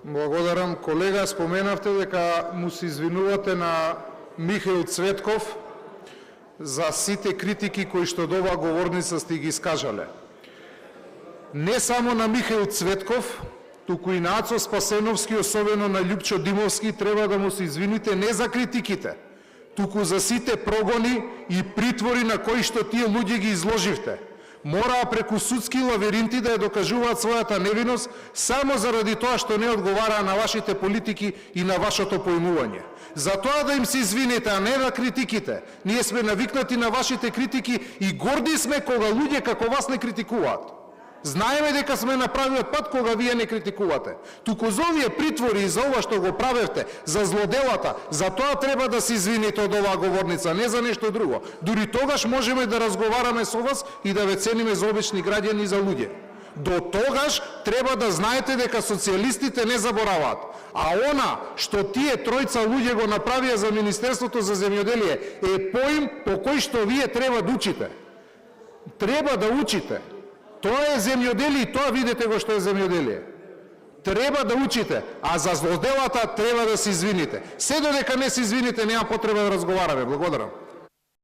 Благодарам. Колега, споменавте дека му се извинувате на Михаил Цветков за сите критики кои што од оваа говорница сте ги искажале. Не само на Михаил Цветков, туку и на Ацо Спасеновски, особено на Љупчо Димовски, треба да му се извините не за критиките, туку за сите прогони и притвори на кои што тие луѓе ги изложивте. Мораа преку судски лавиринти да ја докажуваат својата невиност само заради тоа што не одговараа на вашите политики и на вашето поимување. Затоа да им се извините, а не на критиките. Ние сме навикнати на вашите критики и горди сме кога луѓе како вас не критикуваат. Знаеме дека сме на правиот пат кога вие не критикувате. Туку за овие притвори и за ова што го правевте, за злоделата, за тоа треба да се извините од оваа говорница, не за нешто друго. Дури тогаш можеме да разговараме со вас и да ве цениме за обични граѓани и за луѓе. До тогаш треба да знаете дека социјалистите не забораваат. А она што тие тројца луѓе го направија за Министерството за земјоделие е поим по кој што вие треба да учите. Треба да учите. Тоа е земјоделие и тоа видите го што е земјоделие. Треба да учите, а за злоделата треба да се извините. Се додека не се извините, нема потреба да разговараме. Благодарам.